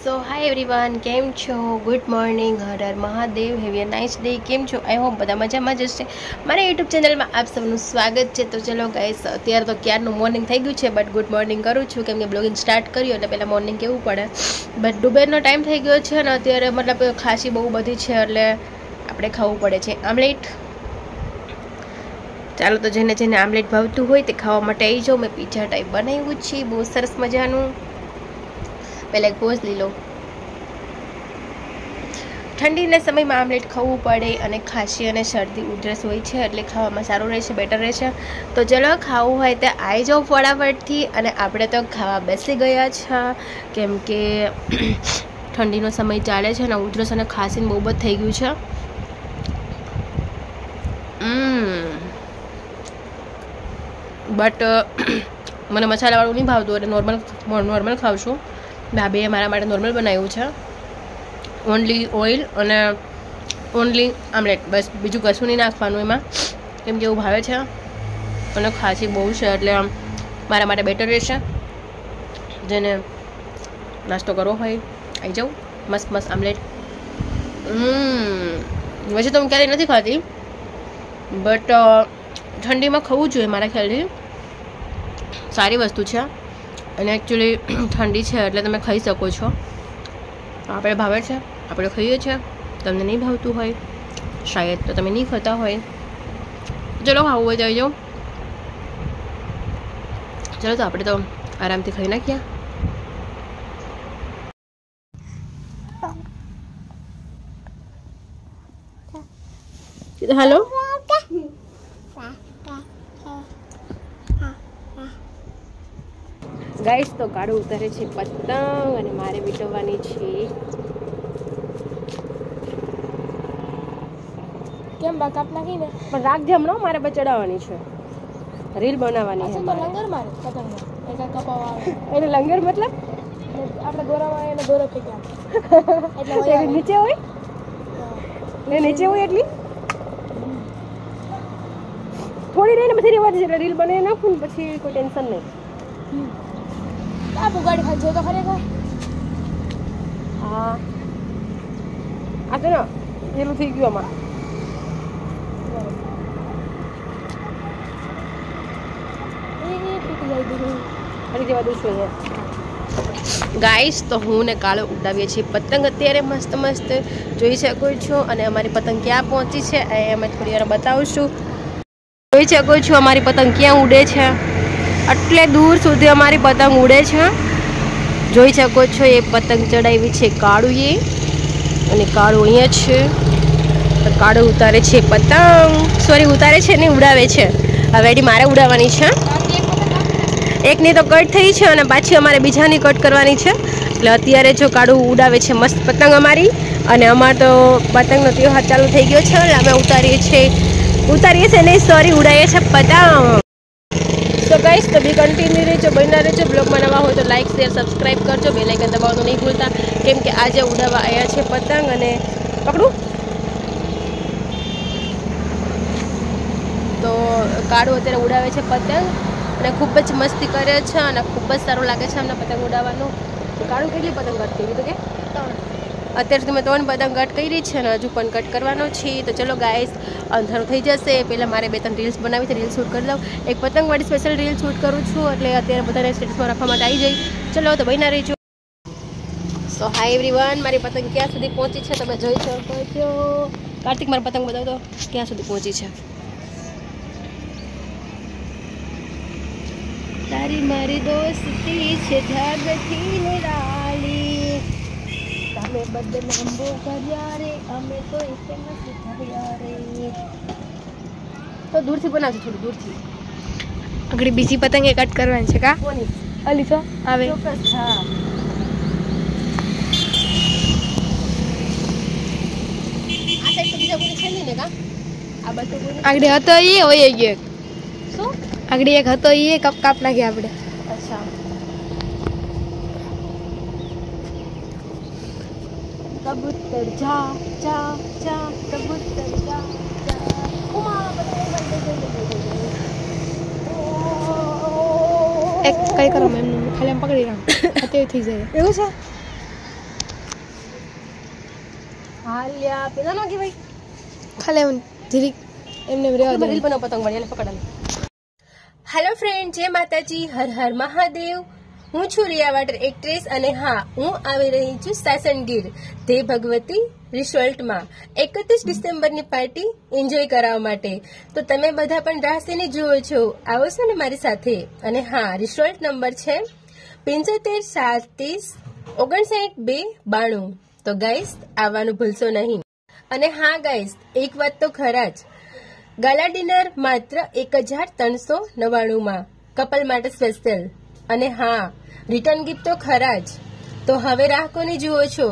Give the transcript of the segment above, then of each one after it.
સો hi everyone, કેમ છો? Good morning, Har Har Mahadev, have a nice day. કેમ છો? આઈ હોપ બધા મજામાં જ હશે. મારા યુટ્યુબ ચેનલમાં આપ સૌનું સ્વાગત છે. તો ચલો ગાઈસ, અત્યારે તો ક્યારનું મોર્નિંગ થઈ ગયું છે, બટ ગુડ મોર્નિંગ કરું છું કેમ કે બ્લોગિંગ સ્ટાર્ટ કર્યું એટલે પહેલાં મોર્નિંગ કહેવું પડે. બટ ડુબેરનો ટાઈમ થઈ ગયો છે અને અત્યારે મતલબ ખાંસી બહુ બધી છે એટલે આપણે ખાવું પડે છે આમલેટ. ચાલો તો જેને જેને આમલેટ ભાવતું હોય તે ખાવા માટે આવી જાઓ. મેં પીઝા ટાઈપ બનાવ્યું છે, બહુ સરસ મજાનું. પહેલાં એક પોઝ લઈ લો. ઠંડીના સમયમાં આમલેટ ખાવું પડે અને ખાંસી અને શરદી ઉધરસ હોય છે એટલે ખાવામાં સારું રહેશે, બેટર રહેશે. તો ચલો ખાવું હોય તો આવી જાઓ ફટાફટથી. અને આપણે તો ખાવા બેસી ગયા છે કેમ કે ઠંડીનો સમય ચાલે છે અને ઉધરસ અને ખાંસીને બહુ બધું થઈ ગયું છે. બટ મને મસાલાવાળું નહીં ભાવતું એટલે નોર્મલ ખાઉં છું. ભાભીએ મારા માટે નોર્મલ બનાવ્યું છે, ઓનલી ઓઇલ અને ઓનલી આમલેટ, બસ બીજું કશું નહીં નાખવાનું એમાં કેમ કે એવું ભાવે છે અને ખાંસી બહુ છે એટલે આમ મારા માટે બેટર રહેશે. જેને નાસ્તો કરવો હોય આવી જાઉં. મસ્ત મસ્ત આમલેટ. વૈસે તો હું ક્યારેય નથી ખાતી બટ ઠંડીમાં ખાવું જોઈએ, મારા ખ્યાલથી સારી વસ્તુ છે અને એકચ્યુઅલી ઠંડી છે એટલે તમે ખાઈ શકો છો. આપણે ભાવે છે, આપણે ખાઈએ છીએ. તમને નહીં ભાવતું હોય શાયદ તો તમે નહીં ખાતા હોય. ચલો ખાવું હોય તો આવી જાઓ. ચલો તો આપણે તો આરામથી ખાઈ નાખ્યા. હેલો ગાઈસ, તો કાળું ઉતારે છે પતંગ અને મારે વીટવવાની છે. કેમ બાકાપ નાખીને પણ રાખજે, હમણાં મારે ચડાવવાની છે, રીલ બનાવવાની છે. લંગર મારે પતંગ એક કપાવા આવે એટલે લંગર મતલબ આપણે દોરામાં એને દોરો ફેંક્યા એટલે નીચે હોય ને, નીચે હોય એટલી થોડી રહીને પછી રેવા દે. રીલ બનાવી નાખું ને પછી કોઈ ટેન્શન નહીં. આ બુગાડી ખાજો તો ખરેખર. હા આ તો ને પેલું થઈ ગયું અમારા ફરી જવા દઉં છું અહીંયા. ગાઈસ, તો હું ને કાળો ઉડાવીએ છીએ પતંગ અત્યારે મસ્ત મસ્ત જોઈ શકો છો. અને અમારી પતંગ ક્યાં પહોંચી છે એ અમે થોડી વાર બતાવશું. જોઈ શકો છો અમારી પતંગ ક્યાં ઉડે છે. આટલે દૂર સુધી અમારી પતંગ ઉડે છે. જોઈ શકો છો એ પતંગ ચડાવી છે કાળુએ અને કાળું અહીંયા છે. તો કાળું ઉતારે છે પતંગ, સોરી ઉતારે છે ને ઉડાવે છે. હવે એડી મારે ઉડાવવાની છે. એકની તો કટ થઈ છે અને પાછી અમારે બીજાની કટ કરવાની છે. એટલે અત્યારે જો કાળું ઉડાવે છે મસ્ત પતંગ અમારી. અને અમારે તો પતંગનો ત્યોહાર ચાલુ થઈ ગયો છે એટલે અમે ઉતારીએ છીએ નહીં, સોરી ઉડાવીએ છીએ પતંગ. તો ગાઈસ, તો બી કન્ટિન્યુ રહેજો, બન્યા રહેજો. બ્લોગમાં નવા હોય તો લાઈક શેર સબસ્ક્રાઈબ કરજો, બેલ આઇકન દબાવવાનું નહીં ભૂલતા કેમ કે આજે ઉડાવવા આવ્યા છે પતંગ. અને પકડું તો કાળું અત્યારે ઉડાવે છે પતંગ અને ખૂબ જ મસ્તી કરે છે અને ખૂબ જ સારું લાગે છે અમને પતંગ ઉડાવવાનું. તો કાળું કેટલી પતંગ કટ કરી? તો કે અત્યારે સુધી મેં 3 પતંગ કટ કરી છે અને હજુ પણ કટ કરવાનો છે. તો ચલો ગાઈસ, અંધારું થઈ જશે પહેલાં મારે 2-3 રીલ્સ બનાવી છે, રીલ શૂટ કરી દઉં. એક પતંગવાળી સ્પેશિયલ રીલ શૂટ કરું છું એટલે અત્યારે બધાને સ્ટેટસમાં રાખવા માટે આવી જાય. ચલો તો બન્યા રહેજો. સો હાય એવરીવન, મારી પતંગ ક્યાં સુધી પહોંચી છે તમે જોઈ શકો છો. કાર્તિક, મારી પતંગ બતાવો તો ક્યાં સુધી પહોંચી છે. તારી મારી દોસ્તી છે જગથી નિરાલી, તમે બદનામ બહુ કર્યા રે, અમે તો એક નથી થયા રે. તો દૂરથી બનાવજો, થોડું દૂરથી. આગળ બીજી પતંગ કટ કરવાની છે કા? કોની? અલી તો આવે. ચોક્કસ. હા, આ સાઈડ તો બીજા કોઈ છે નહીં ને કા? આ બધું આગળ હતો એ હોય ગયો. શું આગળ એક હતો એ કાપ નાખ્યા આપણે. અચ્છા, કબૂતર જા જા જા, કબૂતર જા જા. એક કઈ કરો મેમ ખાલી આમ પકડી રાખ અત્યારે થઈ જાય. એવું છે? હાલ્યા પેલા નો કે ભાઈ ખાલે ધીરી એમને રેવા દે રીલ બનાવ પતંગ વાળી એટલે પકડાને. હેલો ફ્રેન્ડ, જય માતાજી, હર હર મહાદેવ. હું છું રિયા વાટર એક્ટ્રેસ અને હા, હું આવી રહી છું સાસણગીર દે ભગવતી રિસોર્ટમાં 31 ડિસેમ્બરની પાર્ટી એન્જોય કરાવવા માટે. તો તમે બધા પણ રાસીને જુઓ છો, આવો છો ને મારી સાથે. અને હા, રિસોર્ટ નંબર છે 7537599292. તો ગાઈસ આવવાનું ભૂલશો નહીં. અને હા ગાઈસ, એક વાત તો ખરા જ, ગાલા ડિનર માત્ર 1399માં કપલ માટે સ્પેશિયલ. અને હા, રિટર્ન ગિફ્ટ તો ખરા જ. તો હવે રાહ કોની જુઓ છો?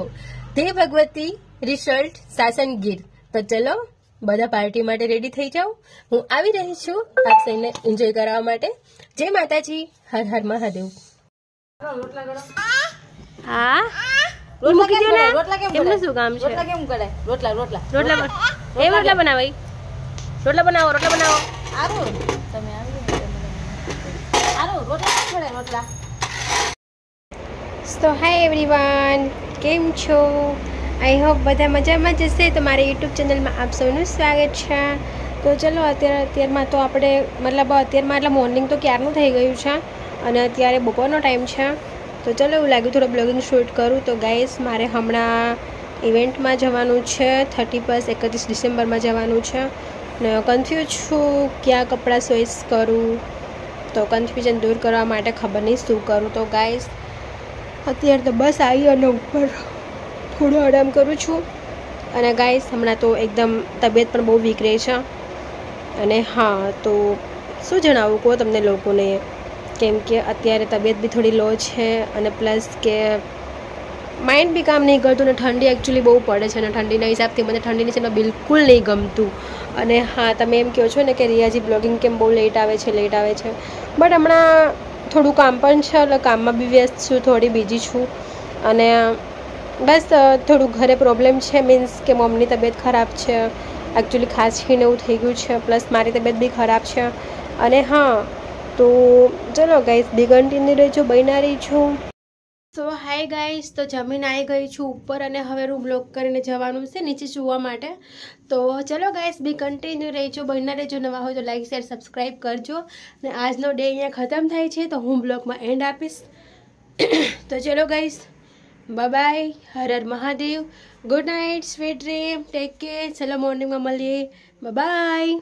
દે ભગવતી રિસોર્ટ સાસણગીર. તો ચલો બધા પાર્ટી માટે રેડી થઈ જાઓ, હું આવી રહી છું આપ સૌને એન્જોય કરાવવા માટે. જય માતાજી, હર હર મહાદેવ. હા મૂકી દો ને. એમને શું કામ છે? રોટલા કેમ કરે? રોટલા રોટલા રોટલા બનાવાય. રોટલા બનાવો, રોટલા બનાવો. આરો તમે આવી આરો રોટલા કેમ કરે? રોટલા સો હાય એવરીવન, કેમ છો? આઈ હોપ બધા મજામાં જ હશે. તો મારી યુટ્યુબ ચેનલમાં આપ સૌનું સ્વાગત છે. તો ચલો અત્યારમાં તો આપણે અત્યારમાં એટલે મોર્નિંગ તો ક્યારનું થઈ ગયું છે અને અત્યારે બપોરનો ટાઈમ છે. તો ચલો એવું લાગ્યું થોડો બ્લોગિંગ શૂટ કરું. તો ગાઈસ, મારે હમણાં ઇવેન્ટમાં જવાનું છે 31 ડિસેમ્બરમાં જવાનું છે ને કન્ફ્યુઝ છું ક્યાં કપડાં ચોઈસ કરું. તો કન્ફ્યુઝન દૂર કરવા માટે ખબર નહીં શું કરું. તો ગાઈસ, અત્યારે તો બસ આવી અને ઉપર થોડો આરામ કરું છું. અને ગાઈસ, હમણાં તો એકદમ તબિયત પણ બહુ વીક રહે છે. અને હા, તો શું જણાવું કહો તમને લોકોને, કેમ કે અત્યારે તબિયત બી થોડી લો છે અને પ્લસ કે માઇન્ડ બી કામ નહીં કરતું ને ઠંડી એકચ્યુઅલી બહુ પડે છે અને ઠંડીના હિસાબથી મને ઠંડીની છે બિલકુલ નહીં ગમતું. અને હા, તમે એમ કહો છો ને કે રિયાજી બ્લોગિંગ કેમ બહુ લેટ આવે છે બટ હમણાં થોડું કામ પણ છે એટલે કામમાં બી વ્યસ્ત છું, થોડી બીજી છું. અને બસ થોડું ઘરે પ્રોબ્લેમ છે, મીન્સ કે મમ્મીની તબિયત ખરાબ છે એકચ્યુઅલી, ખાંસીને એવું થઈ ગયું છે, પ્લસ મારી તબિયત બી ખરાબ છે. અને હા, તો ચલો ગાઈસ, બી કન્ટિન્યુ રહેજો, બન્યા રહીજો. સો હાય ગાઈસ, તો જમીન આવી ગઈ છું ઉપર અને હવે હું બ્લોગ કરીને જવાનું છે નીચે સુવા માટે. તો ચલો ગાઈસ, બી કન્ટિન્યુ રહેજો, બન્યા રહેજો. નવા હોય તો લાઈક શેર સબસ્ક્રાઈબ કરજો. અને આજનો ડે અહીંયા ખતમ થાય છે તો હું બ્લોગમાં એન્ડ આપીશ. તો ચલો guys, bye, Har Har Mahadev, good night, sweet dream, take care. ચલો મોર્નિંગમાં મળીએ, બાય.